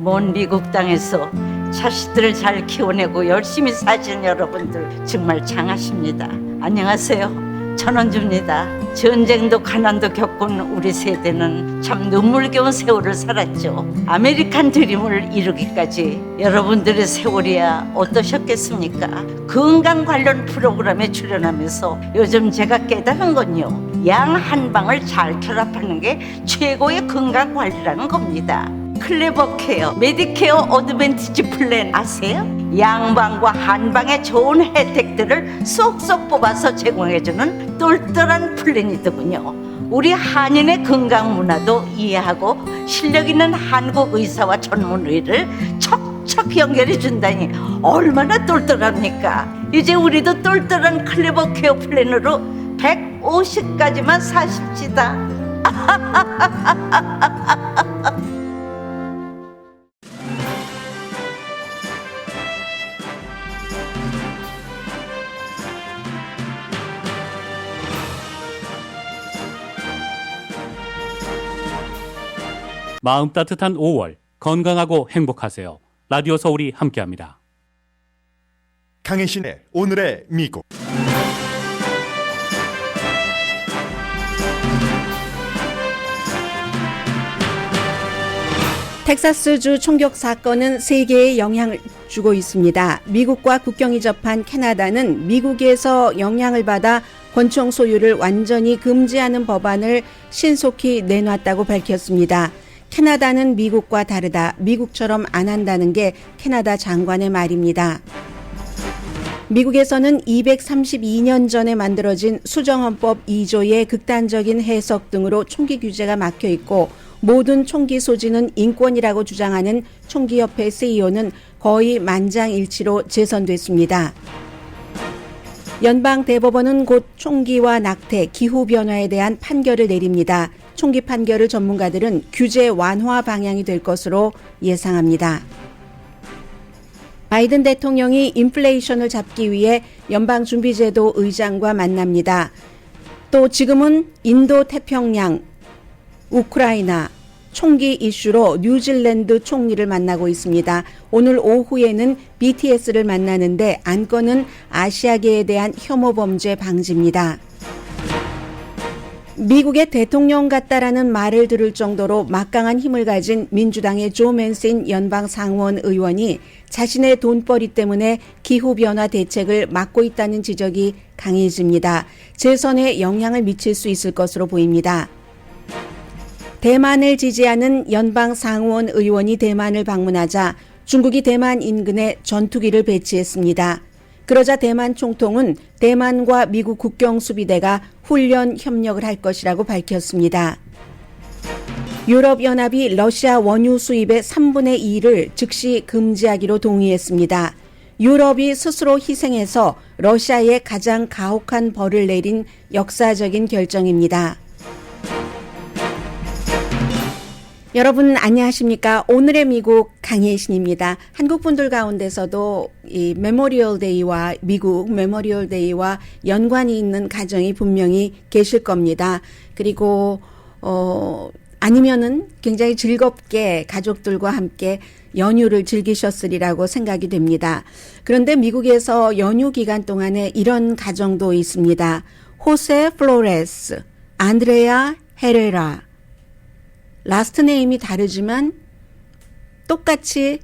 먼 미국 땅에서 자식들을 잘 키워내고 열심히 사신 여러분들 정말 장하십니다. 안녕하세요. 전원주입니다. 전쟁도 가난도 겪은 우리 세대는 참 눈물겨운 세월을 살았죠. 아메리칸 드림을 이루기까지 여러분들의 세월이야 어떠셨겠습니까? 건강 관련 프로그램에 출연하면서 요즘 제가 깨달은 건요, 양 한방을 잘 결합하는 게 최고의 건강 관리라는 겁니다. 클레버 케어, 메디케어 어드밴티지 플랜 아세요? 양방과 한방의 좋은 혜택들을 쏙쏙 뽑아서 제공해주는 똘똘한 플랜이더군요. 우리 한인의 건강 문화도 이해하고 실력 있는 한국 의사와 전문의를 척척 연결해 준다니 얼마나 똘똘합니까? 이제 우리도 똘똘한 클레버 케어 플랜으로 150까지만 사십시다. 마음 따뜻한 5월, 건강하고 행복하세요. 라디오 서울이 함께합니다. 강혜신의 오늘의 미국. 텍사스주 총격 사건은 세계에 영향을 주고 있습니다. 미국과 국경이 접한 캐나다는 미국에서 영향을 받아 권총 소유를 완전히 금지하는 법안을 신속히 내놨다고 밝혔습니다. 캐나다는 미국과 다르다, 미국처럼 안 한다는 게 캐나다 장관의 말입니다. 미국에서는 232년 전에 만들어진 수정헌법 2조의 극단적인 해석 등으로 총기 규제가 막혀 있고, 모든 총기 소지는 인권이라고 주장하는 총기협회 CEO는 거의 만장일치로 재선됐습니다. 연방대법원은 곧 총기와 낙태, 기후변화에 대한 판결을 내립니다. 총기 판결을 전문가들은 규제 완화 방향이 될 것으로 예상합니다. 바이든 대통령이 인플레이션을 잡기 위해 연방준비제도 의장과 만납니다. 또 지금은 인도 태평양, 우크라이나, 총기 이슈로 뉴질랜드 총리를 만나고 있습니다. 오늘 오후에는 BTS를 만나는데 안건은 아시아계에 대한 혐오 범죄 방지입니다. 미국의 대통령 같다라는 말을 들을 정도로 막강한 힘을 가진 민주당의 조 맨신 연방 상원 의원이 자신의 돈벌이 때문에 기후변화 대책을 막고 있다는 지적이 강해집니다. 재선에 영향을 미칠 수 있을 것으로 보입니다. 대만을 지지하는 연방 상원 의원이 대만을 방문하자 중국이 대만 인근에 전투기를 배치했습니다. 그러자 대만 총통은 대만과 미국 국경수비대가 훈련 협력을 할 것이라고 밝혔습니다. 유럽연합이 러시아 원유 수입의 3분의 2를 즉시 금지하기로 동의했습니다. 유럽이 스스로 희생해서 러시아에 가장 가혹한 벌을 내린 역사적인 결정입니다. 여러분 안녕하십니까? 오늘의 미국 강혜신입니다. 한국 분들 가운데서도 이 메모리얼 데이와 미국 메모리얼 데이와 연관이 있는 가정이 분명히 계실 겁니다. 그리고 아니면은 굉장히 즐겁게 가족들과 함께 연휴를 즐기셨으리라고 생각이 됩니다. 그런데 미국에서 연휴 기간 동안에 이런 가정도 있습니다. 호세 플로레스, 안드레아 헤레라. 라스트 네임이 다르지만 똑같이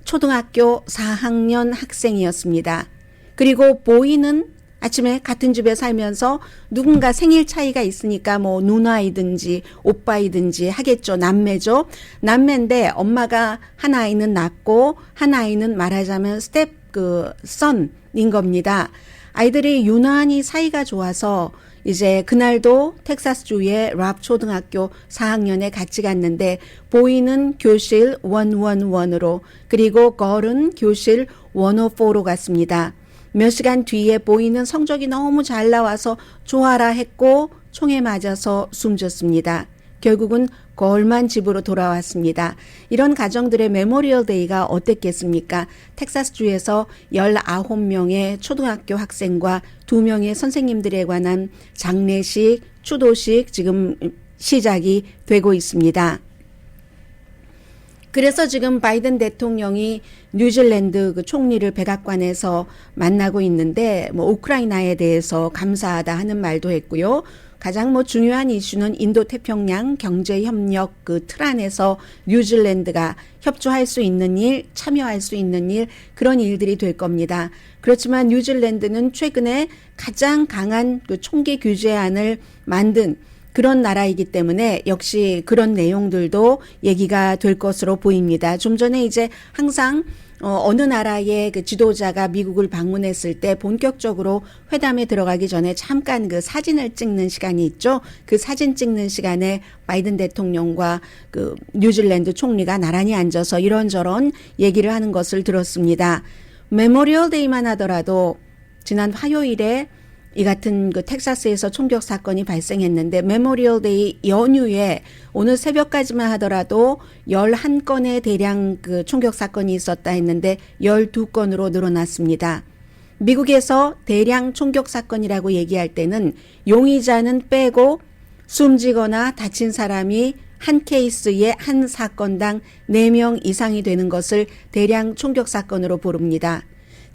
초등학교 4학년 학생이었습니다. 그리고 보이는 아침에 같은 집에 살면서 누군가 생일 차이가 있으니까 뭐 누나이든지 오빠이든지 하겠죠. 남매죠. 남매인데 엄마가 한 아이는 낳고 한 아이는 말하자면 선인 겁니다. 아이들이 유난히 사이가 좋아서 이제 그날도 텍사스주의 랍 초등학교 4학년에 같이 갔는데 보이는 교실 111으로 그리고 걸은 교실 104로 갔습니다. 몇 시간 뒤에 보이는 성적이 너무 잘 나와서 좋아라 했고 총에 맞아서 숨졌습니다. 결국은 걸만 집으로 돌아왔습니다. 이런 가정들의 메모리얼 데이가 어땠겠습니까? 텍사스주에서 19명의 초등학교 학생과 2명의 선생님들에 관한 장례식, 추도식 지금 시작이 되고 있습니다. 그래서 지금 바이든 대통령이 뉴질랜드 그 총리를 백악관에서 만나고 있는데 뭐 우크라이나에 대해서 감사하다 하는 말도 했고요. 가장 뭐 중요한 이슈는 인도 태평양 경제 협력 그 틀 안에서 뉴질랜드가 협조할 수 있는 일, 참여할 수 있는 일, 그런 일들이 될 겁니다. 그렇지만 뉴질랜드는 최근에 가장 강한 그 총기 규제안을 만든 그런 나라이기 때문에 역시 그런 내용들도 얘기가 될 것으로 보입니다. 좀 전에 이제 항상 어느 나라의 그 지도자가 미국을 방문했을 때 본격적으로 회담에 들어가기 전에 잠깐 그 사진을 찍는 시간이 있죠. 그 사진 찍는 시간에 바이든 대통령과 그 뉴질랜드 총리가 나란히 앉아서 이런저런 얘기를 하는 것을 들었습니다. 메모리얼 데이만 하더라도 지난 화요일에 이 같은 그 텍사스에서 총격 사건이 발생했는데 메모리얼 데이 연휴에 오늘 새벽까지만 하더라도 11건의 대량 그 총격 사건이 있었다 했는데 12건으로 늘어났습니다. 미국에서 대량 총격 사건이라고 얘기할 때는 용의자는 빼고 숨지거나 다친 사람이 한 케이스에 한 사건당 4명 이상이 되는 것을 대량 총격 사건으로 부릅니다.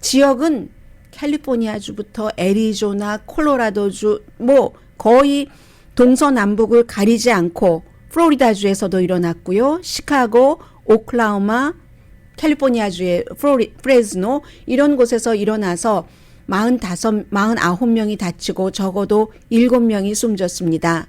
지역은 캘리포니아주부터 애리조나, 콜로라도주, 뭐 거의 동서남북을 가리지 않고 플로리다주에서도 일어났고요. 시카고, 오클라호마, 캘리포니아주의 프레즈노 이런 곳에서 일어나서 49명이 다치고 적어도 7명이 숨졌습니다.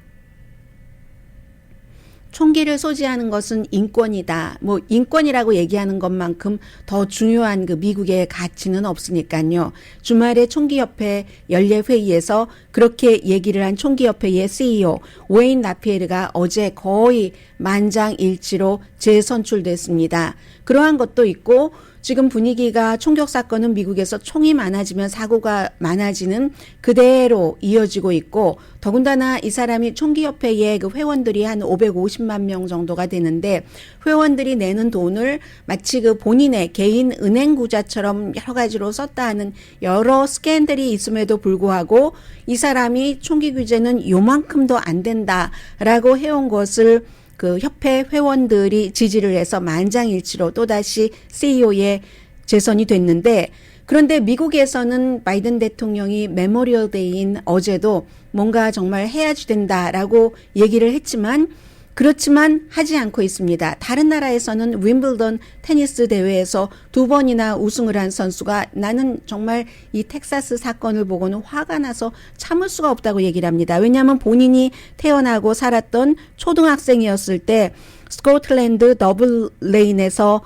총기를 소지하는 것은 인권이다. 뭐 인권이라고 얘기하는 것만큼 더 중요한 그 미국의 가치는 없으니까요. 주말에 총기협회 연례회의에서 그렇게 얘기를 한 총기협회의 CEO 웨인 라피에르가 어제 거의 만장일치로 재선출됐습니다. 그러한 것도 있고 지금 분위기가 총격 사건은 미국에서 총이 많아지면 사고가 많아지는 그대로 이어지고 있고 더군다나 이 사람이 총기협회의 그 회원들이 한 550만 명 정도가 되는데 회원들이 내는 돈을 마치 그 본인의 개인 은행 구자처럼 여러 가지로 썼다 하는 여러 스캔들이 있음에도 불구하고 이 사람이 총기 규제는 요만큼도 안 된다라고 해온 것을 그 협회 회원들이 지지를 해서 만장일치로 또다시 CEO에 재선이 됐는데 그런데 미국에서는 바이든 대통령이 메모리얼 데이인 어제도 뭔가 정말 해야지 된다라고 얘기를 했지만 그렇지만 하지 않고 있습니다. 다른 나라에서는 윈블던 테니스 대회에서 2번이나 우승을 한 선수가 나는 정말 이 텍사스 사건을 보고는 화가 나서 참을 수가 없다고 얘기를 합니다. 왜냐하면 본인이 태어나고 살았던 초등학생이었을 때 스코틀랜드 더블 레인에서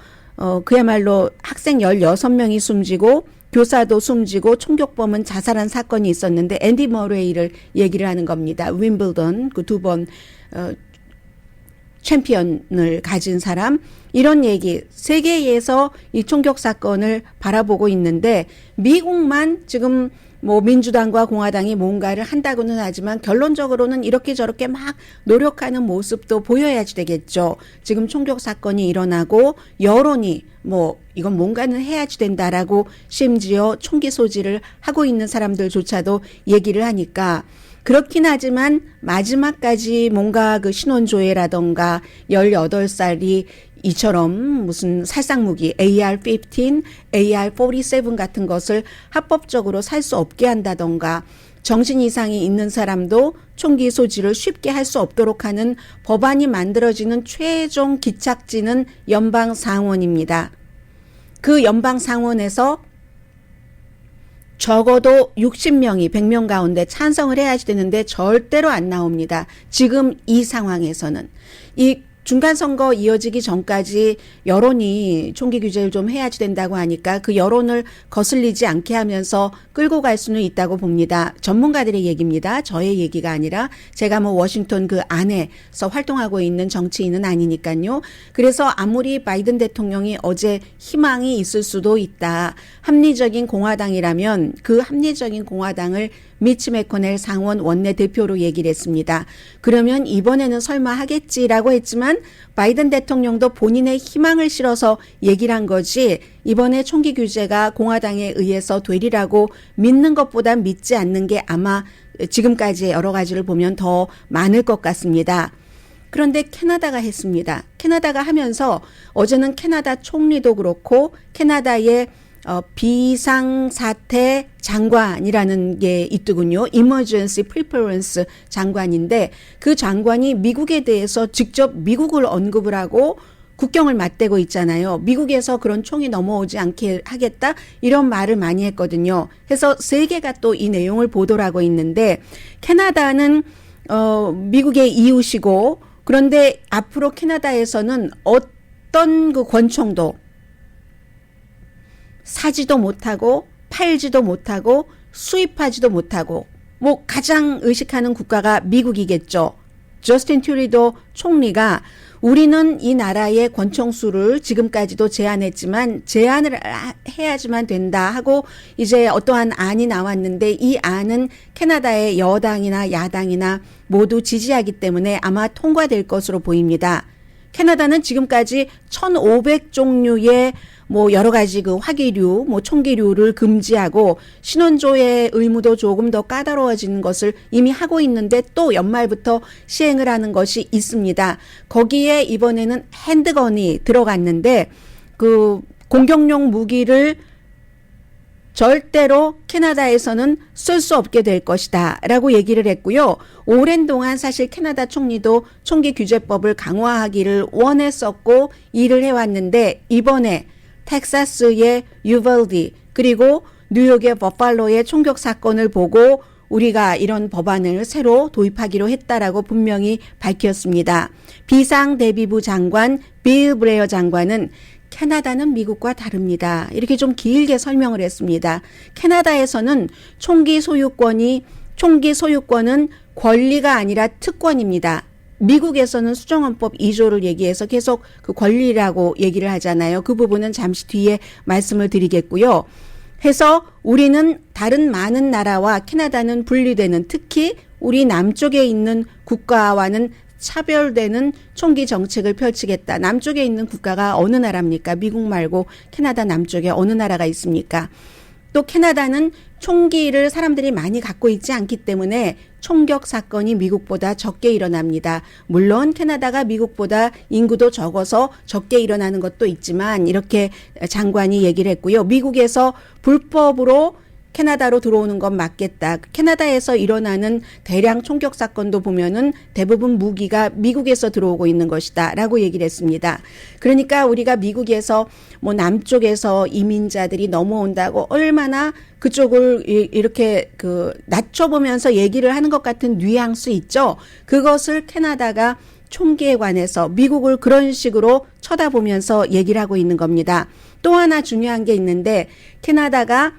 그야말로 학생 16명이 숨지고 교사도 숨지고 총격범은 자살한 사건이 있었는데 앤디 머레이를 얘기를 하는 겁니다. 윈블던 그 2번 챔피언을 가진 사람 이런 얘기 세계에서 이 총격 사건을 바라보고 있는데 미국만 지금 뭐 민주당과 공화당이 뭔가를 한다고는 하지만 결론적으로는 이렇게 저렇게 막 노력하는 모습도 보여야지 되겠죠. 지금 총격 사건이 일어나고 여론이 뭐 이건 뭔가는 해야지 된다라고 심지어 총기 소지를 하고 있는 사람들조차도 얘기를 하니까 그렇긴 하지만 마지막까지 뭔가 그 신원조회라던가 18살이 이처럼 무슨 살상무기 AR-15, AR-47 같은 것을 합법적으로 살 수 없게 한다던가 정신 이상이 있는 사람도 총기 소지를 쉽게 할 수 없도록 하는 법안이 만들어지는 최종 기착지는 연방상원입니다. 그 연방상원에서 적어도 60명이 100명 가운데 찬성을 해야지 되는데 절대로 안 나옵니다. 지금 이 상황에서는. 이 중간선거 이어지기 전까지 여론이 총기 규제를 좀 해야지 된다고 하니까 그 여론을 거슬리지 않게 하면서 끌고 갈 수는 있다고 봅니다. 전문가들의 얘기입니다. 저의 얘기가 아니라 제가 뭐 워싱턴 그 안에서 활동하고 있는 정치인은 아니니까요. 그래서 아무리 바이든 대통령이 어제 희망이 있을 수도 있다. 합리적인 공화당이라면 그 합리적인 공화당을 미치 매코넬 상원 원내대표로 얘기를 했습니다. 그러면 이번에는 설마 하겠지라고 했지만 바이든 대통령도 본인의 희망을 실어서 얘기를 한 거지 이번에 총기 규제가 공화당에 의해서 되리라고 믿는 것보다 믿지 않는 게 아마 지금까지의 여러 가지를 보면 더 많을 것 같습니다. 그런데 캐나다가 했습니다. 캐나다가 하면서 어제는 캐나다 총리도 그렇고 캐나다의 비상사태 장관이라는 게 있더군요. Emergency Preparedness 장관인데 그 장관이 미국에 대해서 직접 미국을 언급을 하고 국경을 맞대고 있잖아요. 미국에서 그런 총이 넘어오지 않게 하겠다 이런 말을 많이 했거든요. 그래서 세계가 또 이 내용을 보도를 하고 있는데 캐나다는 미국의 이웃이고 그런데 앞으로 캐나다에서는 어떤 그 권총도 사지도 못하고 팔지도 못하고 수입하지도 못하고 뭐 가장 의식하는 국가가 미국이겠죠. 저스틴 튜리도 총리가 우리는 이 나라의 권총수를 지금까지도 제한했지만 제한을 해야지만 된다 하고 이제 어떠한 안이 나왔는데 이 안은 캐나다의 여당이나 야당이나 모두 지지하기 때문에 아마 통과될 것으로 보입니다. 캐나다는 지금까지 1,500종류의 뭐 여러 가지 그 화기류, 뭐 총기류를 금지하고 신원조회 의무도 조금 더 까다로워지는 것을 이미 하고 있는데 또 연말부터 시행을 하는 것이 있습니다. 거기에 이번에는 핸드건이 들어갔는데 그 공격용 무기를 절대로 캐나다에서는 쓸 수 없게 될 것이다 라고 얘기를 했고요. 오랜 동안 사실 캐나다 총리도 총기 규제법을 강화하기를 원했었고 일을 해왔는데 이번에 텍사스의 유발디 그리고 뉴욕의 버팔로의 총격 사건을 보고 우리가 이런 법안을 새로 도입하기로 했다라고 분명히 밝혔습니다. 비상대비부 장관 빌 브레어 장관은 캐나다는 미국과 다릅니다. 이렇게 좀 길게 설명을 했습니다. 캐나다에서는 총기 소유권은 권리가 아니라 특권입니다. 미국에서는 수정헌법 2조를 얘기해서 계속 그 권리라고 얘기를 하잖아요. 그 부분은 잠시 뒤에 말씀을 드리겠고요. 해서 우리는 다른 많은 나라와 캐나다는 분리되는 특히 우리 남쪽에 있는 국가와는 차별되는 총기 정책을 펼치겠다. 남쪽에 있는 국가가 어느 나라입니까? 미국 말고 캐나다 남쪽에 어느 나라가 있습니까? 또 캐나다는 총기를 사람들이 많이 갖고 있지 않기 때문에 총격 사건이 미국보다 적게 일어납니다. 물론 캐나다가 미국보다 인구도 적어서 적게 일어나는 것도 있지만 이렇게 장관이 얘기를 했고요. 미국에서 불법으로 캐나다로 들어오는 건 맞겠다. 캐나다에서 일어나는 대량 총격 사건도 보면은 대부분 무기가 미국에서 들어오고 있는 것이다 라고 얘기를 했습니다. 그러니까 우리가 미국에서 뭐 남쪽에서 이민자들이 넘어온다고 얼마나 그쪽을 이렇게 그 낮춰보면서 얘기를 하는 것 같은 뉘앙스 있죠. 그것을 캐나다가 총기에 관해서 미국을 그런 식으로 쳐다보면서 얘기를 하고 있는 겁니다. 또 하나 중요한 게 있는데 캐나다가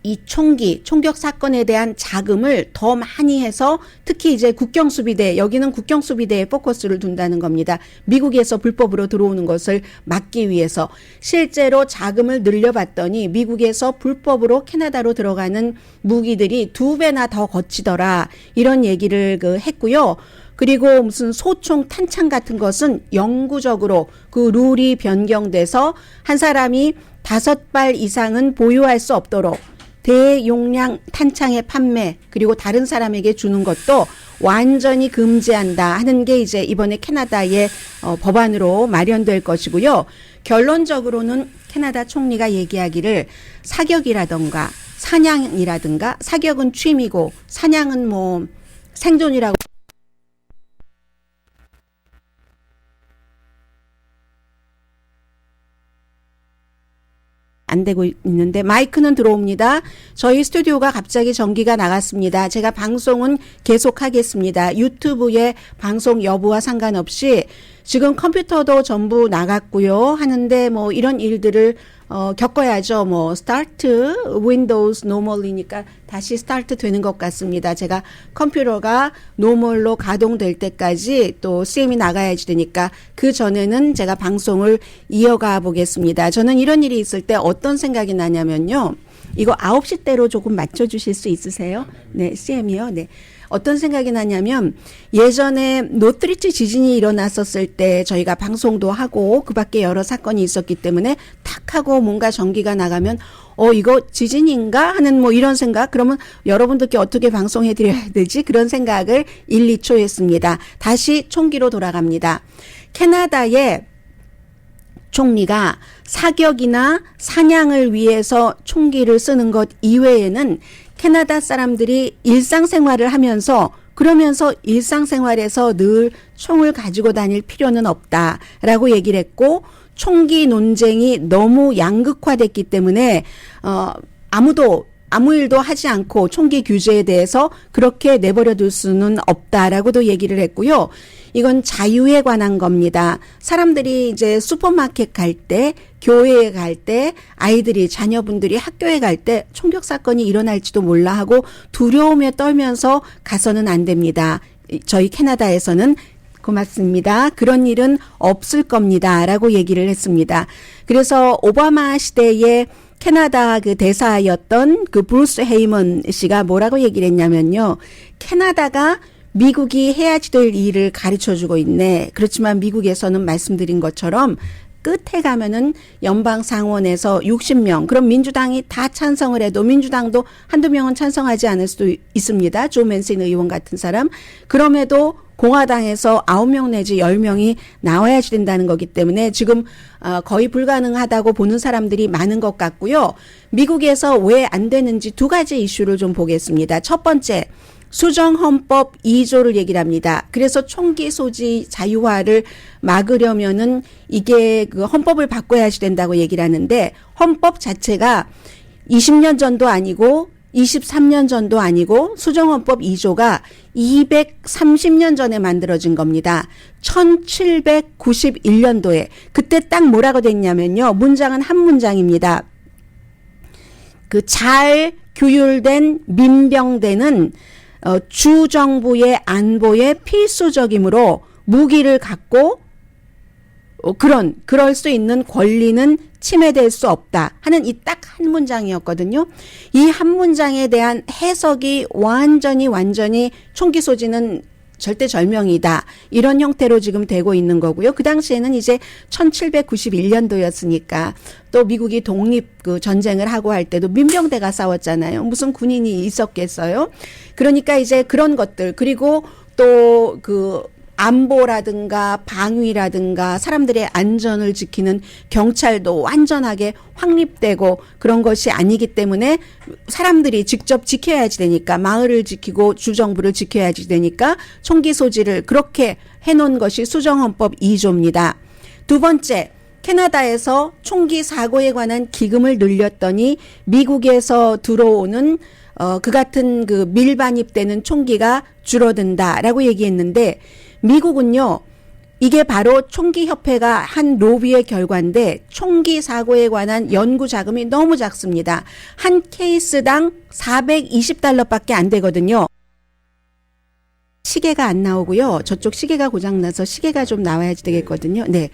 이 총격 사건에 대한 자금을 더 많이 해서 특히 이제 국경수비대, 여기는 국경수비대에 포커스를 둔다는 겁니다. 미국에서 불법으로 들어오는 것을 막기 위해서 실제로 자금을 늘려봤더니 미국에서 불법으로 캐나다로 들어가는 무기들이 2배나 더 거치더라. 이런 얘기를 했고요. 그리고 무슨 소총 탄창 같은 것은 영구적으로 그 룰이 변경돼서 한 사람이 5발 이상은 보유할 수 없도록 대용량 탄창의 판매 그리고 다른 사람에게 주는 것도 완전히 금지한다 하는 게 이제 이번에 캐나다의 법안으로 마련될 것이고요. 결론적으로는 캐나다 총리가 얘기하기를 사격이라던가 사냥이라든가 사격은 취미고 사냥은 뭐 생존이라고 안 되고 있는데 마이크는 들어옵니다. 저희 스튜디오가 갑자기 전기가 나갔습니다. 제가 방송은 계속하겠습니다. 유튜브의 방송 여부와 상관없이 지금 컴퓨터도 전부 나갔고요. 하는데 뭐 이런 일들을 겪어야죠. 뭐 스타트 윈도우스 노멀이니까 다시 스타트 되는 것 같습니다. 제가 컴퓨터가 노멀로 가동될 때까지 또 CM이 나가야지 되니까 그 전에는 제가 방송을 이어가 보겠습니다. 저는 이런 일이 있을 때 어떤 생각이 나냐면요. 이거 9시 대로 조금 맞춰주실 수 있으세요? 네, CM이요. 네. 어떤 생각이 나냐면 예전에 노트리치 지진이 일어났었을 때 저희가 방송도 하고 그 밖에 여러 사건이 있었기 때문에 탁 탁 하고 뭔가 전기가 나가면 이거 지진인가 하는 뭐 이런 생각, 그러면 여러분들께 어떻게 방송해 드려야 되지? 그런 생각을 1, 2초 했습니다. 다시 총기로 돌아갑니다. 캐나다의 총리가 사격이나 사냥을 위해서 총기를 쓰는 것 이외에는 캐나다 사람들이 일상생활을 하면서 그러면서 일상생활에서 늘 총을 가지고 다닐 필요는 없다라고 얘기를 했고, 총기 논쟁이 너무 양극화됐기 때문에 아무 일도 하지 않고 총기 규제에 대해서 그렇게 내버려 둘 수는 없다라고도 얘기를 했고요. 이건 자유에 관한 겁니다. 사람들이 이제 슈퍼마켓 갈 때, 교회에 갈 때, 아이들이, 자녀분들이 학교에 갈 때 총격 사건이 일어날지도 몰라 하고 두려움에 떨면서 가서는 안 됩니다. 저희 캐나다에서는 고맙습니다. 그런 일은 없을 겁니다. 라고 얘기를 했습니다. 그래서 오바마 시대에 캐나다 그 대사였던 그 브루스 헤이먼 씨가 뭐라고 얘기를 했냐면요. 캐나다가 미국이 해야지 될 일을 가르쳐주고 있네. 그렇지만 미국에서는 말씀드린 것처럼 끝에 가면은 연방 상원에서 60명, 그럼 민주당이 다 찬성을 해도 민주당도 한두 명은 찬성하지 않을 수도 있습니다. 조 맨신 의원 같은 사람. 그럼에도 공화당에서 9명 내지 10명이 나와야지 된다는 거기 때문에 지금 거의 불가능하다고 보는 사람들이 많은 것 같고요. 미국에서 왜 안 되는지 두 가지 이슈를 좀 보겠습니다. 첫 번째, 수정헌법 2조를 얘기를 합니다. 그래서 총기 소지 자유화를 막으려면은 이게 그 헌법을 바꿔야지 된다고 얘기를 하는데, 헌법 자체가 20년 전도 아니고 23년 전도 아니고 수정헌법 2조가 230년 전에 만들어진 겁니다. 1791년도에. 그때 딱 뭐라고 됐냐면요. 문장은 한 문장입니다. 그 잘 규율된 민병대는 주정부의 안보에 필수적이므로 무기를 갖고 그럴 수 있는 권리는 침해될 수 없다 하는 이 딱 한 문장이었거든요. 이 한 문장에 대한 해석이 완전히 총기 소지는 절대절명이다. 이런 형태로 지금 되고 있는 거고요. 그 당시에는 이제 1791년도였으니까 또 미국이 독립 그 전쟁을 하고 할 때도 민병대가 싸웠잖아요. 무슨 군인이 있었겠어요? 그러니까 이제 그런 것들, 그리고 또 그 안보라든가 방위라든가 사람들의 안전을 지키는 경찰도 완전하게 확립되고 그런 것이 아니기 때문에 사람들이 직접 지켜야지 되니까, 마을을 지키고 주정부를 지켜야지 되니까 총기 소지를 그렇게 해놓은 것이 수정헌법 2조입니다. 두 번째, 캐나다에서 총기 사고에 관한 기금을 늘렸더니 미국에서 들어오는 그 같은 그 밀반입되는 총기가 줄어든다라고 얘기했는데, 미국은요, 이게 바로 총기협회가 한 로비의 결과인데 총기 사고에 관한 연구 자금이 너무 작습니다. 한 케이스당 $420밖에 안 되거든요. 시계가 안 나오고요. 저쪽 시계가 고장나서 시계가 좀 나와야지 되겠거든요. 네.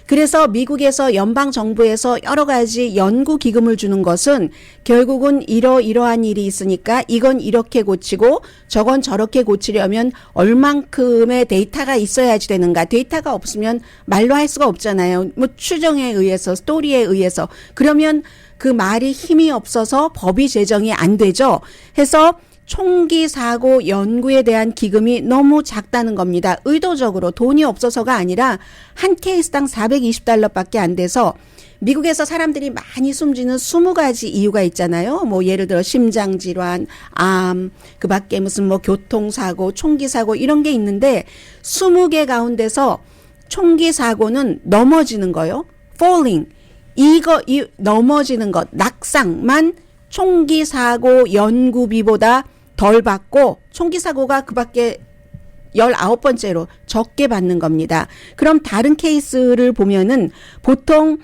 그래서 미국에서 연방정부에서 여러 가지 연구 기금을 주는 것은 결국은 이러한 일이 있으니까 이건 이렇게 고치고 저건 저렇게 고치려면 얼만큼의 데이터가 있어야지 되는가. 데이터가 없으면 말로 할 수가 없잖아요. 뭐 추정에 의해서, 스토리에 의해서. 그러면 그 말이 힘이 없어서 법이 제정이 안 되죠. 해서 총기 사고 연구에 대한 기금이 너무 작다는 겁니다. 의도적으로 돈이 없어서가 아니라 한 케이스당 $420밖에 안 돼서 미국에서 사람들이 많이 숨지는 20가지 이유가 있잖아요. 뭐 예를 들어 심장질환, 암, 그 밖에 무슨 뭐 교통사고, 총기사고 이런 게 있는데 20개 가운데서 총기사고는 넘어지는 거요. falling. 이 넘어지는 것, 낙상만 총기사고 연구비보다 덜 받고 총기사고가 그 밖에 19번째로 적게 받는 겁니다. 그럼 다른 케이스를 보면은 보통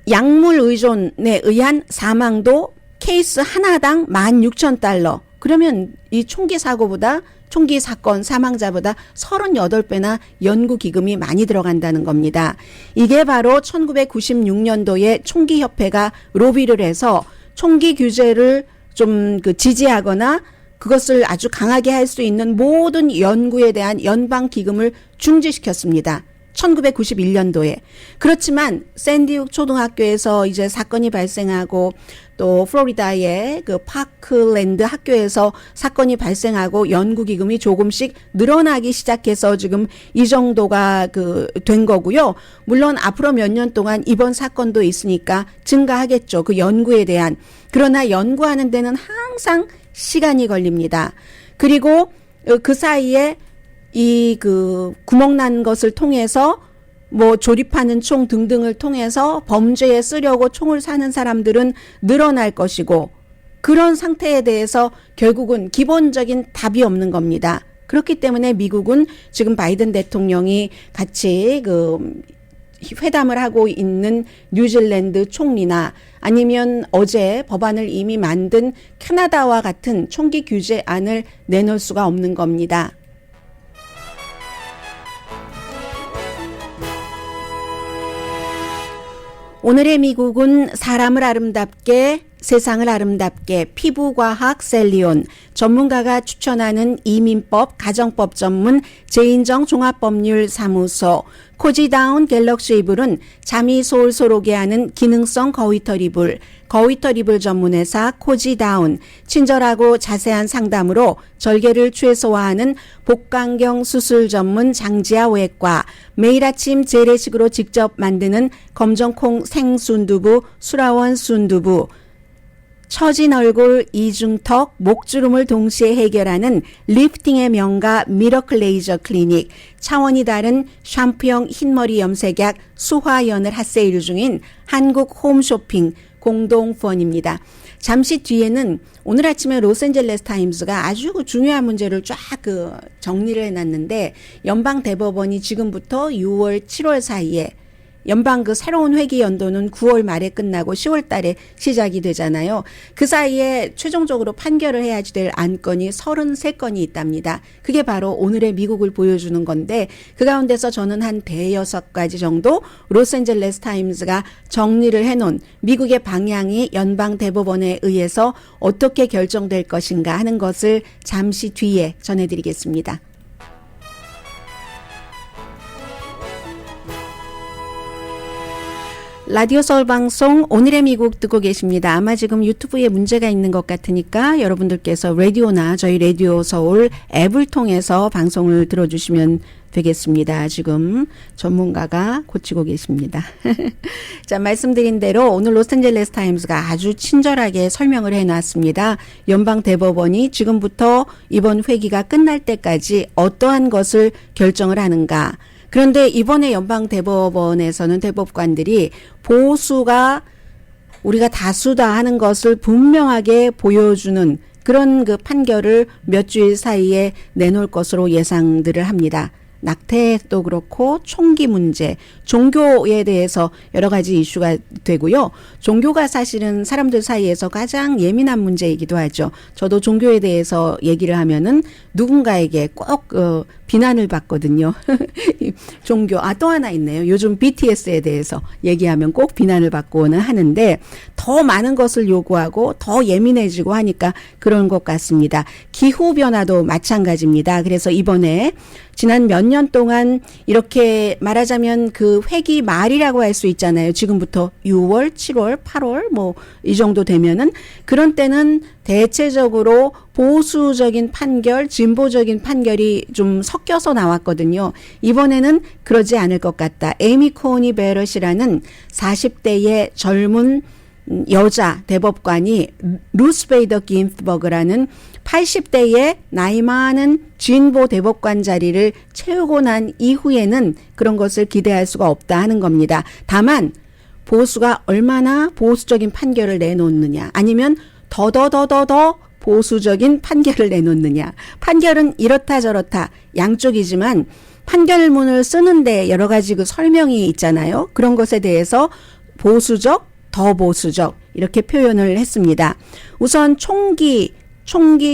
약물 의존에 의한 사망도 케이스 하나당 $16,000. 그러면 이 총기 사고보다, 총기 사건 사망자보다 38배나 연구 기금이 많이 들어간다는 겁니다. 이게 바로 1996년도에 총기협회가 로비를 해서 총기 규제를 좀 그 지지하거나 그것을 아주 강하게 할 수 있는 모든 연구에 대한 연방 기금을 중지시켰습니다. 1991년도에. 그렇지만 샌디욱 초등학교에서 이제 사건이 발생하고 또 플로리다의 그 파크랜드 학교에서 사건이 발생하고 연구 기금이 조금씩 늘어나기 시작해서 지금 이 정도가 된 거고요. 물론 앞으로 몇 년 동안 이번 사건도 있으니까 증가하겠죠. 그 연구에 대한. 그러나 연구하는 데는 항상 시간이 걸립니다. 그리고 그 사이에 이 구멍 난 것을 통해서 뭐 조립하는 총 등등을 통해서 범죄에 쓰려고 총을 사는 사람들은 늘어날 것이고, 그런 상태에 대해서 결국은 기본적인 답이 없는 겁니다. 그렇기 때문에 미국은 지금 바이든 대통령이 같이 회담을 하고 있는 뉴질랜드 총리나 아니면 어제 법안을 이미 만든 캐나다와 같은 총기 규제안을 내놓을 수가 없는 겁니다. 오늘의 미국은 사람을 아름답게, 세상을 아름답게, 피부과학 셀리온, 전문가가 추천하는 이민법, 가정법 전문 제인정 종합법률사무소, 코지다운 갤럭시 이불은 잠이 솔솔 오게 하는 기능성 거위털 이불, 거위털 이불 전문회사 코지다운, 친절하고 자세한 상담으로 절개를 최소화하는 복강경 수술 전문 장지아 외과, 매일 아침 재래식으로 직접 만드는 검정콩 생순두부 수라원 순두부, 처진 얼굴, 이중턱, 목주름을 동시에 해결하는 리프팅의 명가 미러클 레이저 클리닉, 차원이 다른 샴푸형 흰머리 염색약 수화연을 핫세일 중인 한국 홈쇼핑 공동후원입니다. 잠시 뒤에는 오늘 아침에 로스앤젤레스 타임스가 아주 중요한 문제를 쫙 정리를 해놨는데, 연방대법원이 지금부터 6월, 7월 사이에 연방 새로운 회기 연도는 9월 말에 끝나고 10월 달에 시작이 되잖아요. 그 사이에 최종적으로 판결을 해야지 될 안건이 33건이 있답니다. 그게 바로 오늘의 미국을 보여주는 건데, 그 가운데서 저는 한 대여섯 가지 정도 로스앤젤레스 타임스가 정리를 해놓은 미국의 방향이 연방 대법원에 의해서 어떻게 결정될 것인가 하는 것을 잠시 뒤에 전해드리겠습니다. 라디오 서울 방송 오늘의 미국 듣고 계십니다. 아마 지금 유튜브에 문제가 있는 것 같으니까 여러분들께서 라디오나 저희 라디오 서울 앱을 통해서 방송을 들어주시면 되겠습니다. 지금 전문가가 고치고 계십니다. 자, 말씀드린 대로 오늘 로스앤젤레스 타임스가 아주 친절하게 설명을 해놨습니다. 연방 대법원이 지금부터 이번 회기가 끝날 때까지 어떠한 것을 결정을 하는가. 그런데 이번에 연방 대법원에서는 대법관들이 보수가 우리가 다수다 하는 것을 분명하게 보여주는 그런 판결을 몇 주일 사이에 내놓을 것으로 예상들을 합니다. 낙태도 그렇고 총기 문제, 종교에 대해서 여러 가지 이슈가 되고요. 종교가 사실은 사람들 사이에서 가장 예민한 문제이기도 하죠. 저도 종교에 대해서 얘기를 하면은 누군가에게 꼭 비난을 받거든요. 종교, 또 하나 있네요. 요즘 BTS에 대해서 얘기하면 꼭 비난을 받고는 하는데, 더 많은 것을 요구하고 더 예민해지고 하니까 그런 것 같습니다. 기후변화도 마찬가지입니다. 그래서 이번에 지난 몇 년 동안 이렇게 말하자면 회기 말이라고 할 수 있잖아요. 지금부터 6월, 7월, 8월 이 정도 되면은, 그런 때는 대체적으로 보수적인 판결, 진보적인 판결이 좀 섞여서 나왔거든요. 이번에는 그러지 않을 것 같다. 에이미 코니 베럿이라는 40대의 젊은 여자 대법관이 루스 베이더 긴스버그라는 80대의 나이 많은 진보 대법관 자리를 채우고 난 이후에는 그런 것을 기대할 수가 없다 하는 겁니다. 다만 보수가 얼마나 보수적인 판결을 내놓느냐, 아니면 더더더더더 보수적인 판결을 내놓느냐. 판결은 이렇다 저렇다 양쪽이지만 판결문을 쓰는데 여러 가지 설명이 있잖아요. 그런 것에 대해서 보수적, 더 보수적 이렇게 표현을 했습니다. 우선 총기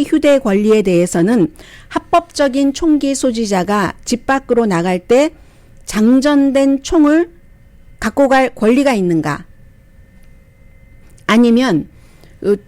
휴대 권리에 대해서는 합법적인 총기 소지자가 집 밖으로 나갈 때 장전된 총을 갖고 갈 권리가 있는가? 아니면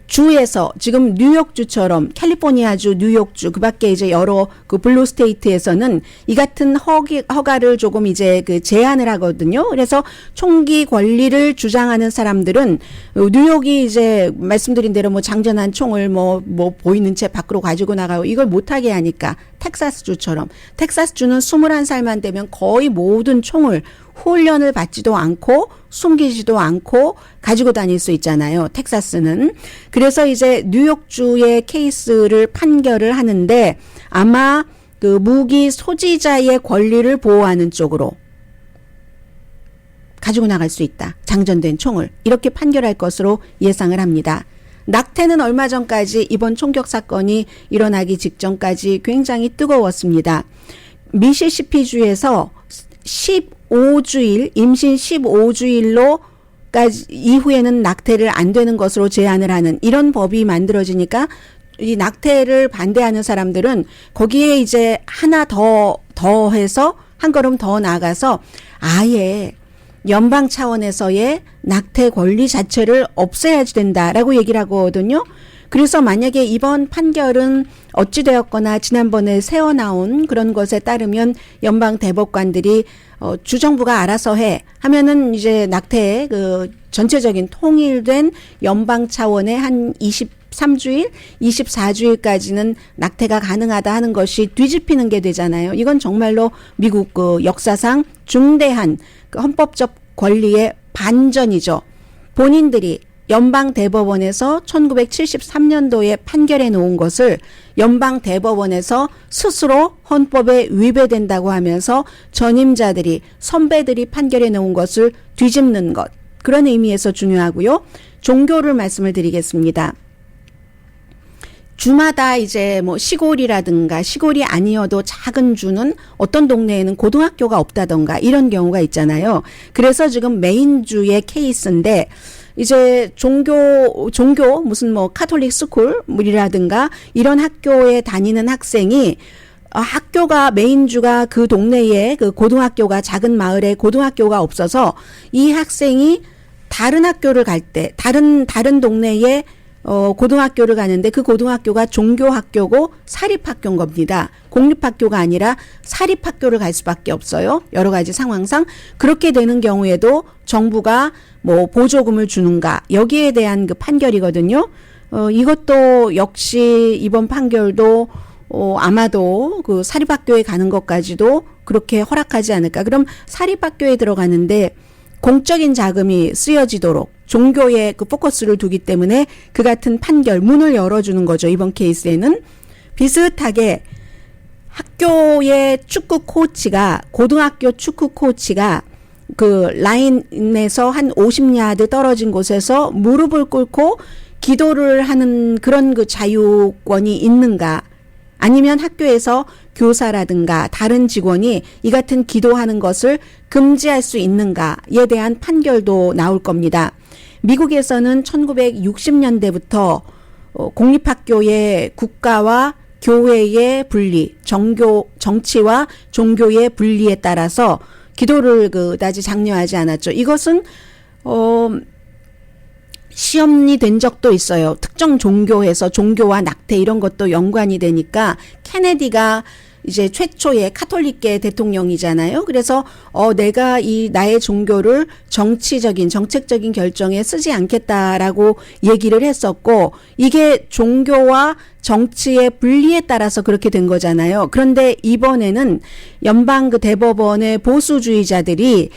주에서 지금 뉴욕주처럼 캘리포니아주, 뉴욕주 그밖에 이제 여러 그 블루 스테이트에서는 이 같은 허가를 조금 이제 그 제한을 하거든요. 그래서 총기 권리를 주장하는 사람들은 뉴욕이 이제 말씀드린 대로 뭐 장전한 총을 뭐 보이는 채 밖으로 가지고 나가고 이걸 못하게 하니까 텍사스주처럼 텍사스주는 21살만 되면 거의 모든 총을 훈련을 받지도 않고 숨기지도 않고 가지고 다닐 수 있잖아요. 텍사스는. 그래서 이제 뉴욕주의 케이스를 판결을 하는데 아마 그 무기 소지자의 권리를 보호하는 쪽으로 가지고 나갈 수 있다. 장전된 총을. 이렇게 판결할 것으로 예상을 합니다. 낙태는 얼마 전까지 이번 총격 사건이 일어나기 직전까지 굉장히 뜨거웠습니다. 미시시피주에서 15주일, 임신 15주일로까지 이후에는 낙태를 안 되는 것으로 제한을 하는 이런 법이 만들어지니까 이 낙태를 반대하는 사람들은 거기에 이제 하나 더해서 한 걸음 더 나가서 아예 연방 차원에서의 낙태 권리 자체를 없애야 된다라고 얘기를 하거든요. 그래서 만약에 이번 판결은 어찌되었거나 지난번에 새어나온 그런 것에 따르면 연방 대법관들이 주정부가 알아서 해 하면은 이제 낙태의 그 전체적인 통일된 연방 차원의 한 23주일, 24주일까지는 낙태가 가능하다 하는 것이 뒤집히는 게 되잖아요. 이건 정말로 미국 그 역사상 중대한 그 헌법적 권리의 반전이죠. 본인들이 연방 대법원에서 1973년도에 판결해 놓은 것을 연방 대법원에서 스스로 헌법에 위배된다고 하면서 전임자들이 선배들이 판결해 놓은 것을 뒤집는 것. 그런 의미에서 중요하고요. 종교를 말씀을 드리겠습니다. 주마다 이제 뭐 시골이라든가 시골이 아니어도 작은 주는 어떤 동네에는 고등학교가 없다던가 이런 경우가 있잖아요. 그래서 지금 메인주의 케이스인데 이제 종교 무슨 뭐 카톨릭 스쿨이라든가 이런 학교에 다니는 학생이 학교가 메인주가 그 동네에 그 고등학교가 작은 마을에 고등학교가 없어서 이 학생이 다른 학교를 갈 때 다른 동네에 고등학교를 가는데 그 고등학교가 종교학교고 사립학교인 겁니다. 공립학교가 아니라 사립학교를 갈 수밖에 없어요. 여러 가지 상황상. 그렇게 되는 경우에도 정부가 뭐 보조금을 주는가 여기에 대한 그 판결이거든요. 이것도 역시 이번 판결도 아마도 그 사립학교에 가는 것까지도 그렇게 허락하지 않을까. 그럼 사립학교에 들어가는데 공적인 자금이 쓰여지도록 종교에 그 포커스를 두기 때문에 그 같은 판결 문을 열어주는 거죠. 이번 케이스에는 비슷하게 학교의 축구 코치가 고등학교 축구 코치가 그 라인에서 한 50야드 떨어진 곳에서 무릎을 꿇고 기도를 하는 그런 그 자유권이 있는가? 아니면 학교에서 교사라든가 다른 직원이 이 같은 기도하는 것을 금지할 수 있는가에 대한 판결도 나올 겁니다. 미국에서는 1960년대부터 공립학교의 국가와 교회의 분리, 정치와 종교의 분리에 따라서 기도를 그다지 장려하지 않았죠. 이것은 시험이 된 적도 있어요. 특정 종교에서 종교와 낙태 이런 것도 연관이 되니까 케네디가 이제 최초의 카톨릭계 대통령이잖아요. 그래서 내가 이 나의 종교를 정책적인 결정에 쓰지 않겠다라고 얘기를 했었고 이게 종교와 정치의 분리에 따라서 그렇게 된 거잖아요. 그런데 이번에는 연방 그 대법원의 보수주의자들이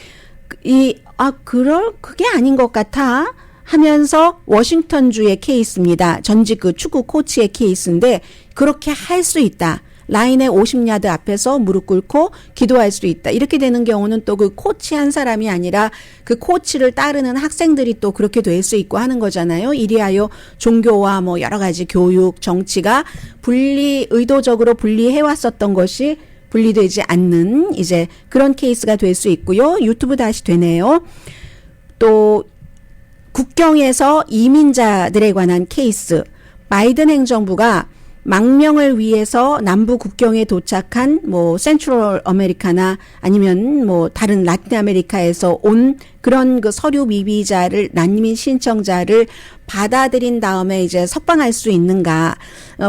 그게 아닌 것 같아 하면서 워싱턴주의 케이스입니다. 전직 그 축구 코치의 케이스인데 그렇게 할 수 있다. 라인의 50야드 앞에서 무릎 꿇고 기도할 수 있다. 이렇게 되는 경우는 또 그 코치 한 사람이 아니라 그 코치를 따르는 학생들이 또 그렇게 될 수 있고 하는 거잖아요. 이리하여 종교와 뭐 여러 가지 교육, 정치가 의도적으로 분리해왔었던 것이 분리되지 않는 이제 그런 케이스가 될 수 있고요. 유튜브 다시 되네요. 또 국경에서 이민자들에 관한 케이스. 바이든 행정부가 망명을 위해서 남부 국경에 도착한 뭐 센트럴 아메리카나 아니면 뭐 다른 라틴 아메리카에서 온 그런 그 서류 미비자를 난민 신청자를 받아들인 다음에 이제 석방할 수 있는가,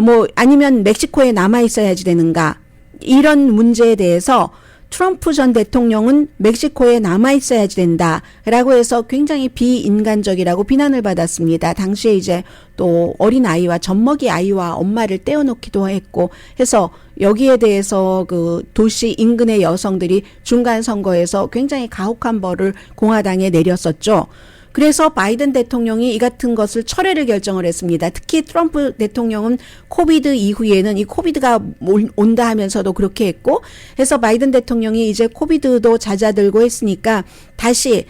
뭐 아니면 멕시코에 남아 있어야지 되는가, 이런 문제에 대해서 트럼프 전 대통령은 멕시코에 남아 있어야지 된다라고 해서 굉장히 비인간적이라고 비난을 받았습니다. 당시에 이제 또 어린 아이와 젖먹이 아이와 엄마를 떼어놓기도 했고 해서 여기에 대해서 그 도시 인근의 여성들이 중간 선거에서 굉장히 가혹한 벌을 공화당에 내렸었죠. 그래서 바이든 대통령이 이 같은 것을 철회를 결정을 했습니다. 특히 트럼프 대통령은 코비드 이후에는 이 코비드가 온다 하면서도 그렇게 했고 해서 바이든 대통령이 이제 코비드도 잦아들고 했으니까 다시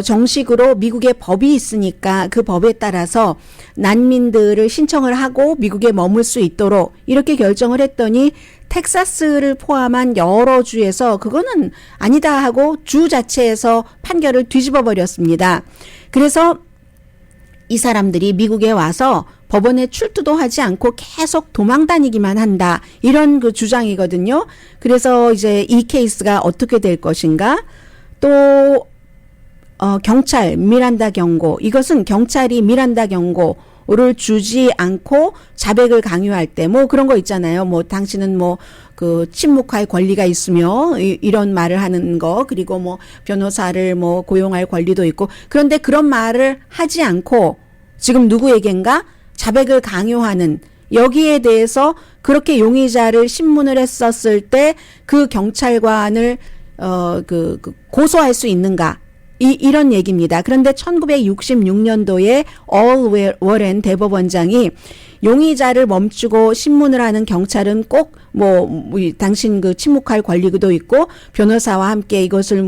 정식으로 미국의 법이 있으니까 그 법에 따라서 난민들을 신청을 하고 미국에 머물 수 있도록 이렇게 결정을 했더니 텍사스를 포함한 여러 주에서 그거는 아니다 하고 주 자체에서 판결을 뒤집어 버렸습니다. 그래서 이 사람들이 미국에 와서 법원에 출두도 하지 않고 계속 도망 다니기만 한다. 이런 그 주장이거든요. 그래서 이제 이 케이스가 어떻게 될 것인가? 또 경찰 미란다 경고. 이것은 경찰이 미란다 경고를 주지 않고 자백을 강요할 때 뭐 그런 거 있잖아요. 뭐 당신은 뭐 그 침묵할 권리가 있으며 이런 말을 하는 거, 그리고 뭐 변호사를 뭐 고용할 권리도 있고, 그런데 그런 말을 하지 않고 지금 누구에겐가 자백을 강요하는, 여기에 대해서 그렇게 용의자를 신문을 했었을 때 그 경찰관을 고소할 수 있는가? 이런 얘기입니다. 그런데 1966년도에 얼 워렌 대법원장이 용의자를 멈추고 신문을 하는 경찰은 꼭 당신 그 침묵할 권리도 있고 변호사와 함께 이것을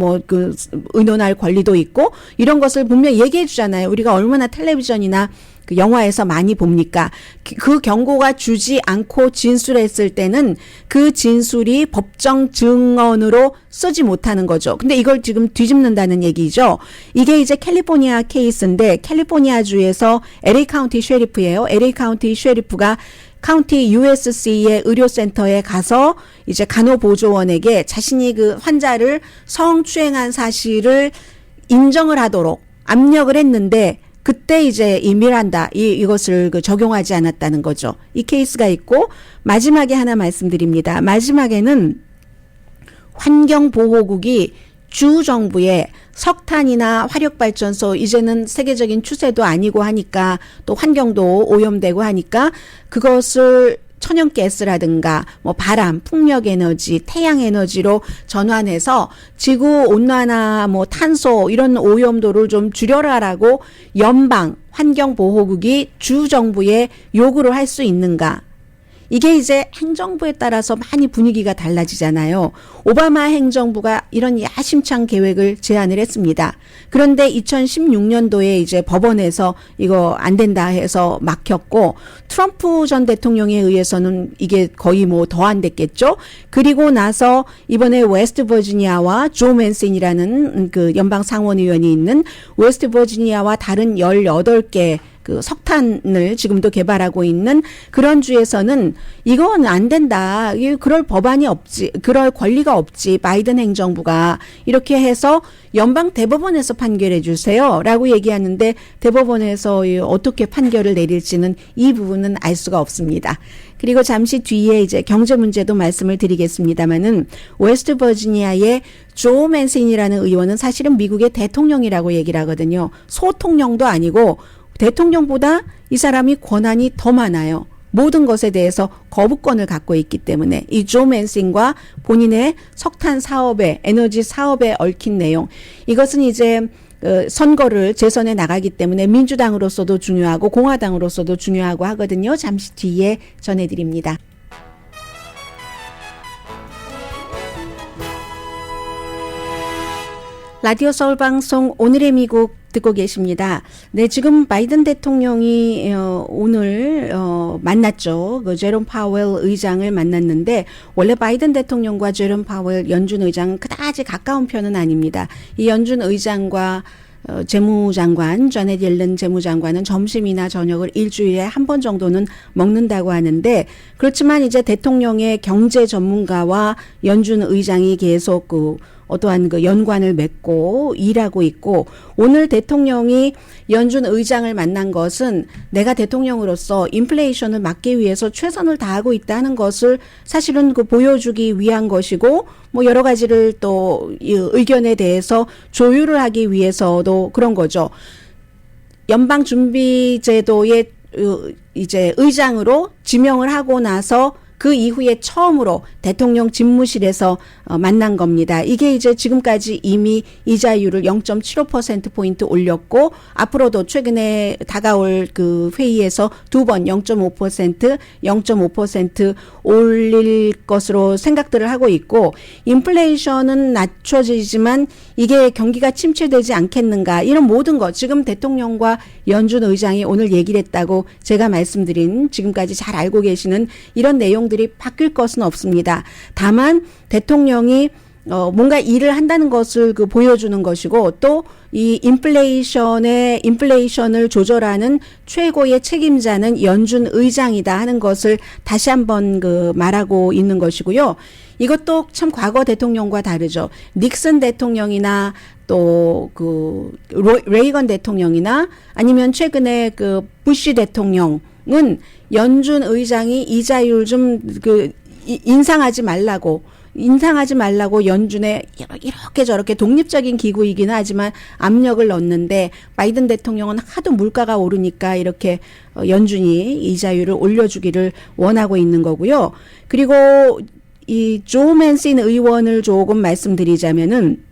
의논할 권리도 있고 이런 것을 분명히 얘기해 주잖아요. 우리가 얼마나 텔레비전이나 그 영화에서 많이 봅니까? 그 경고가 주지 않고 진술했을 때는 그 진술이 법정 증언으로 쓰지 못하는 거죠. 근데 이걸 지금 뒤집는다는 얘기죠. 이게 이제 캘리포니아 케이스인데 캘리포니아주에서 LA 카운티 셰리프예요. LA 카운티 셰리프가 카운티 USC의 의료센터에 가서 이제 간호보조원에게 자신이 그 환자를 성추행한 사실을 인정을 하도록 압력을 했는데 그때 이제 이 미란다 이것을 적용하지 않았다는 거죠. 이 케이스가 있고 마지막에 하나 말씀드립니다. 마지막에는 환경보호국이 주 정부에 석탄이나 화력발전소 이제는 세계적인 추세도 아니고 하니까 또 환경도 오염되고 하니까 그것을 천연가스라든가 뭐 바람, 풍력에너지, 태양에너지로 전환해서 지구온난화, 뭐 탄소 이런 오염도를 좀 줄여라라고 연방 환경보호국이 주 정부에 요구를 할 수 있는가? 이게 이제 행정부에 따라서 많이 분위기가 달라지잖아요. 오바마 행정부가 이런 야심찬 계획을 제안을 했습니다. 그런데 2016년도에 이제 법원에서 이거 안 된다 해서 막혔고 트럼프 전 대통령에 의해서는 이게 거의 뭐 더 안 됐겠죠. 그리고 나서 이번에 웨스트 버지니아와 조 맨슨이라는 그 연방 상원의원이 있는 웨스트 버지니아와 다른 18개 그 석탄을 지금도 개발하고 있는 그런 주에서는 이건 안 된다. 그럴 법안이 없지. 그럴 권리가 없지. 바이든 행정부가 이렇게 해서 연방 대법원에서 판결해 주세요. 라고 얘기하는데 대법원에서 어떻게 판결을 내릴지는 이 부분은 알 수가 없습니다. 그리고 잠시 뒤에 이제 경제 문제도 말씀을 드리겠습니다만은 웨스트 버지니아의 조 맨슨이라는 의원은 사실은 미국의 대통령이라고 얘기를 하거든요. 소통령도 아니고 대통령보다 이 사람이 권한이 더 많아요. 모든 것에 대해서 거부권을 갖고 있기 때문에 이 조 맨슨과 본인의 석탄 사업에 에너지 사업에 얽힌 내용 이것은 이제 선거를 재선에 나가기 때문에 민주당으로서도 중요하고 공화당으로서도 중요하고 하거든요. 잠시 뒤에 전해드립니다. 라디오 서울 방송 오늘의 미국 듣고 계십니다. 네, 지금 바이든 대통령이 오늘 만났죠. 그 제롬 파웰 의장을 만났는데 원래 바이든 대통령과 제롬 파웰 연준 의장은 그다지 가까운 편은 아닙니다. 이 연준 의장과 재무장관, 자넷 옐런 재무장관은 점심이나 저녁을 일주일에 한 번 정도는 먹는다고 하는데, 그렇지만 이제 대통령의 경제 전문가와 연준 의장이 계속 어떠한 연관을 맺고 일하고 있고, 오늘 대통령이 연준 의장을 만난 것은 내가 대통령으로서 인플레이션을 막기 위해서 최선을 다하고 있다는 것을 사실은 보여주기 위한 것이고, 뭐 여러 가지를 또 이 의견에 대해서 조율을 하기 위해서도 그런 거죠. 연방준비제도의 이제 의장으로 지명을 하고 나서 그 이후에 처음으로 대통령 집무실에서 만난 겁니다. 이게 이제 지금까지 이미 이자율을 0.75%포인트 올렸고, 앞으로도 최근에 다가올 그 회의에서 두 번 0.5% 올릴 것으로 생각들을 하고 있고, 인플레이션은 낮춰지지만 이게 경기가 침체되지 않겠는가, 이런 모든 것, 지금 대통령과 연준 의장이 오늘 얘기를 했다고 제가 말씀드린, 지금까지 잘 알고 계시는 이런 내용들이 바뀔 것은 없습니다. 다만 대통령이 뭔가 일을 한다는 것을 보여주는 것이고, 또 이 인플레이션을 조절하는 최고의 책임자는 연준 의장이다 하는 것을 다시 한번 말하고 있는 것이고요. 이것도 참 과거 대통령과 다르죠. 닉슨 대통령이나 또 레이건 대통령이나 아니면 최근에 부시 대통령은 연준 의장이 이자율 좀 인상하지 말라고 연준에 이렇게 저렇게 독립적인 기구이긴 하지만 압력을 넣는데, 바이든 대통령은 하도 물가가 오르니까 이렇게 연준이 이자율을 올려주기를 원하고 있는 거고요. 그리고 이 조 맨신 의원을 조금 말씀드리자면은,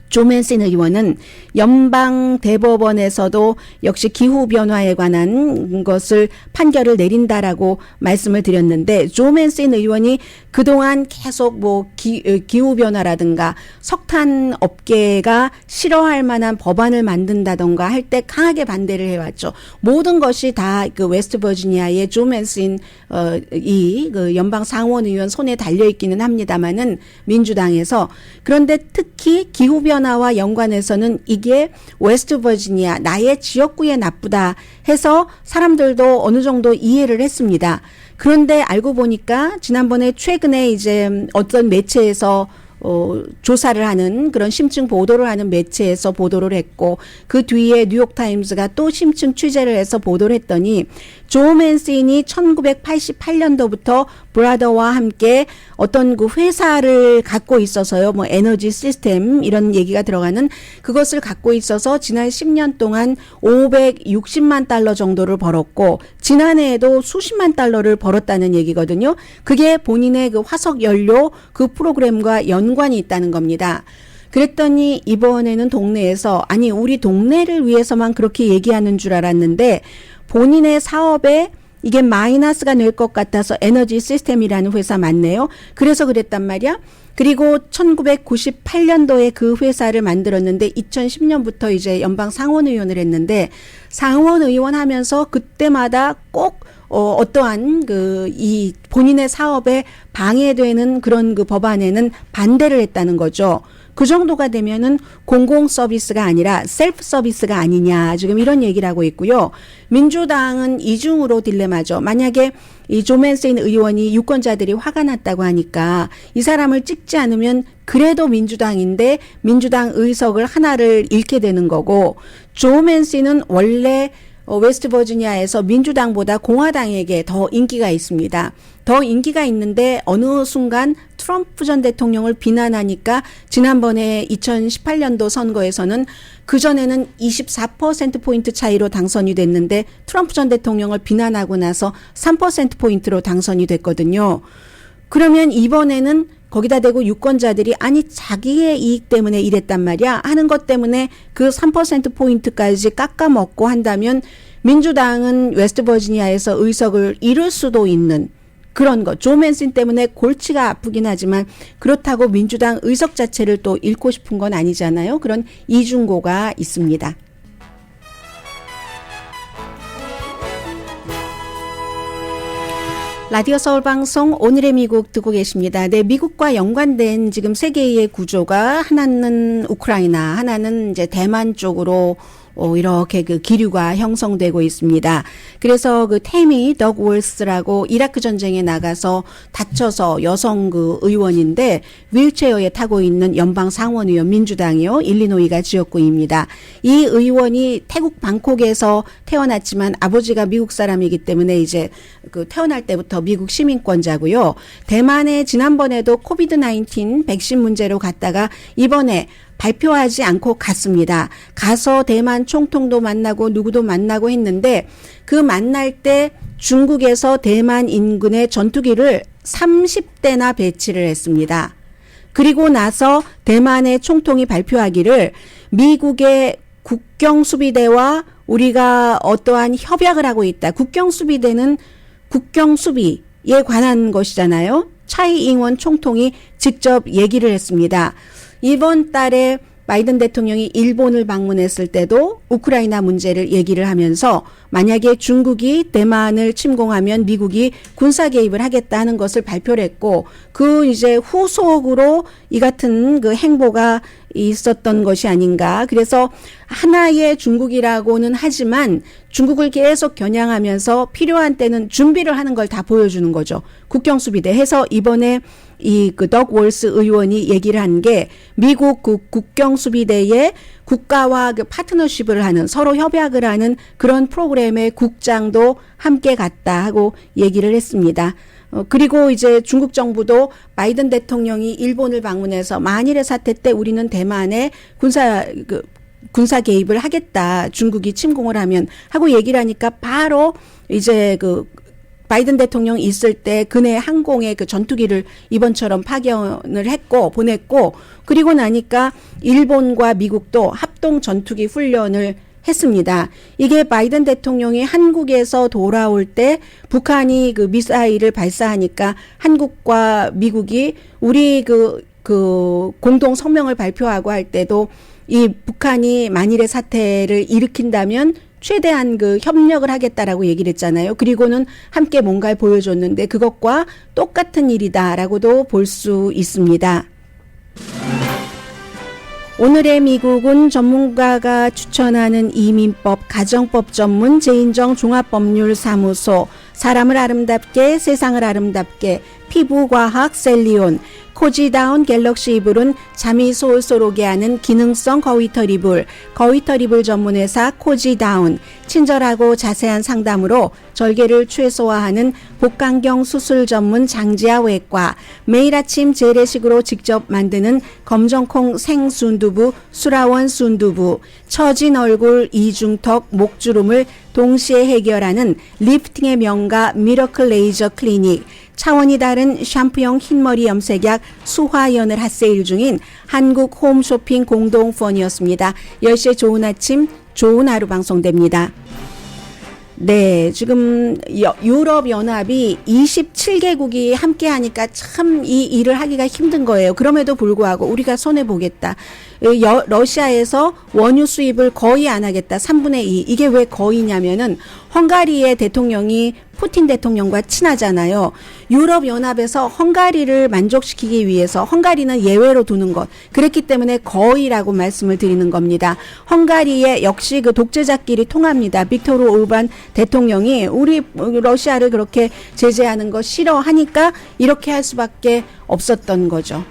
조 맨신 의원은 연방 대법원에서도 역시 기후변화에 관한 것을 판결을 내린다라고 말씀을 드렸는데, 조 맨신 의원이 그동안 계속 기후변화라든가 석탄 업계가 싫어할 만한 법안을 만든다던가 할 때 강하게 반대를 해왔죠. 모든 것이 다 웨스트 버지니아의 조 맨신 연방 상원 의원 손에 달려있기는 합니다만은, 민주당에서. 그런데 특히 기후변화와 연관해서는 이게 웨스트 버지니아, 나의 지역구에 나쁘다 해서 사람들도 어느 정도 이해를 했습니다. 그런데 알고 보니까 지난번에 최근에 이제 어떤 매체에서 조사를 하는, 그런 심층 보도를 하는 매체에서 보도를 했고, 그 뒤에 뉴욕타임스가 또 심층 취재를 해서 보도를 했더니, 조 맨신이 1988년도부터 브라더와 함께 어떤 회사를 갖고 있어서요, 에너지 시스템 이런 얘기가 들어가는 그것을 갖고 있어서 지난 10년 동안 560만 달러 정도를 벌었고, 지난해에도 수십만 달러를 벌었다는 얘기거든요. 그게 본인의 화석 연료 프로그램과 연관이 있다는 겁니다. 그랬더니 이번에는 동네에서, 아니 우리 동네를 위해서만 그렇게 얘기하는 줄 알았는데, 본인의 사업에 이게 마이너스가 될 것 같아서 에너지 시스템이라는 회사 맞네요. 그래서 그랬단 말이야. 그리고 1998년도에 그 회사를 만들었는데 2010년부터 이제 연방 상원의원을 했는데, 상원의원 하면서 그때마다 꼭 어떠한 이 본인의 사업에 방해되는 그런 법안에는 반대를 했다는 거죠. 그 정도가 되면은 공공 서비스가 아니라 셀프 서비스가 아니냐, 지금 이런 얘기를 하고 있고요. 민주당은 이중으로 딜레마죠. 만약에 이 조 맨신 의원이 유권자들이 화가 났다고 하니까 이 사람을 찍지 않으면 그래도 민주당인데 민주당 의석을 하나를 잃게 되는 거고, 조 맨신은 원래 웨스트 버지니아에서 민주당보다 공화당에게 더 인기가 있습니다. 더 인기가 있는데 어느 순간 트럼프 전 대통령을 비난하니까 지난번에 2018년도 선거에서는, 그전에는 24%포인트 차이로 당선이 됐는데 트럼프 전 대통령을 비난하고 나서 3%포인트로 당선이 됐거든요. 그러면 이번에는 거기다 대고 유권자들이 아니 자기의 이익 때문에 이랬단 말이야 하는 것 때문에 그 3%포인트까지 깎아먹고 한다면 민주당은 웨스트 버지니아에서 의석을 잃을 수도 있는 그런 것. 조 맨신 때문에 골치가 아프긴 하지만 그렇다고 민주당 의석 자체를 또 잃고 싶은 건 아니잖아요. 그런 이중고가 있습니다. 라디오 서울 방송 오늘의 미국 듣고 계십니다. 네, 미국과 연관된 지금 세계의 구조가 하나는 우크라이나, 하나는 이제 대만 쪽으로 이렇게 그 기류가 형성되고 있습니다. 그래서 그 태미 덕 월스라고 이라크 전쟁에 나가서 다쳐서 여성 그 의원인데 휠체어에 타고 있는 연방 상원의원 민주당이요. 일리노이가 지역구입니다. 이 의원이 태국 방콕에서 태어났지만 아버지가 미국 사람이기 때문에 이제 그 태어날 때부터 미국 시민권자고요. 대만에 지난번에도 코비드-19 백신 문제로 갔다가 이번에 발표하지 않고 갔습니다. 가서 대만 총통도 만나고 누구도 만나고 했는데 그 만날 때 중국에서 대만 인근에 전투기를 30대나 배치를 했습니다. 그리고 나서 대만의 총통이 발표하기를 미국의 국경수비대와 우리가 어떠한 협약을 하고 있다. 국경수비대는 국경수비에 관한 것이잖아요. 차이 잉원 총통이 직접 얘기를 했습니다. 이번 달에 바이든 대통령이 일본을 방문했을 때도 우크라이나 문제를 얘기를 하면서 만약에 중국이 대만을 침공하면 미국이 군사 개입을 하겠다는 것을 발표를 했고 그 이제 후속으로 이 같은 그 행보가 있었던 것이 아닌가. 그래서 하나의 중국이라고는 하지만 중국을 계속 겨냥하면서 필요한 때는 준비를 하는 걸 다 보여주는 거죠. 국경수비대 해서 이번에 이 그 덕 월스 의원이 얘기를 한 게 미국 국경수비대에 국가와 그 파트너십을 하는 서로 협약을 하는 그런 프로그램의 국장도 함께 갔다 하고 얘기를 했습니다. 그리고 이제 중국 정부도 바이든 대통령이 일본을 방문해서 만일의 사태 때 우리는 대만에 군사 개입을 하겠다. 중국이 침공을 하면 하고 얘기를 하니까 바로 이제 그 바이든 대통령 있을 때 근해 항공의 그 전투기를 이번처럼 파견을 했고 보냈고 그리고 나니까 일본과 미국도 합동 전투기 훈련을 했습니다. 이게 바이든 대통령이 한국에서 돌아올 때 북한이 그 미사일을 발사하니까 한국과 미국이 우리 그 공동 성명을 발표하고 할 때도 이 북한이 만일의 사태를 일으킨다면 최대한 그 협력을 하겠다라고 얘기를 했잖아요. 그리고는 함께 뭔가를 보여줬는데 그것과 똑같은 일이다라고도 볼 수 있습니다. 오늘의 미국은 전문가가 추천하는 이민법, 가정법 전문 제인정 종합법률사무소, 사람을 아름답게 세상을 아름답게 피부과학 셀리온, 코지다운 갤럭시 이불은 잠이 솔솔 오게 하는 기능성 거위털 이불, 거위털 이불 전문회사 코지다운, 친절하고 자세한 상담으로 절개를 최소화하는 복강경 수술 전문 장지아 외과, 매일 아침 재래식으로 직접 만드는 검정콩 생순두부 수라원 순두부, 처진 얼굴 이중턱 목주름을 동시에 해결하는 리프팅의 명가 미러클 레이저 클리닉, 차원이 다른 샴푸형 흰머리 염색약 수화연을 핫세일 중인 한국 홈쇼핑 공동후원이었습니다. 10시에 좋은 아침 좋은 하루 방송됩니다. 네, 지금 유럽연합이 27개국이 함께 하니까 참 이 일을 하기가 힘든 거예요. 그럼에도 불구하고 우리가 손해보겠다. 러시아에서 원유 수입을 거의 안 하겠다. 3분의 2. 이게 왜 거의냐면은 헝가리의 대통령이 푸틴 대통령과 친하잖아요. 유럽연합에서 헝가리를 만족시키기 위해서 헝가리는 예외로 두는 것. 그랬기 때문에 거의라고 말씀을 드리는 겁니다. 헝가리의 역시 그 독재자끼리 통합니다. 빅토르 오르반 대통령이 우리 러시아를 그렇게 제재하는 거 싫어하니까 이렇게 할 수밖에 없었던 거죠.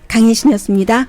강혜신이었습니다.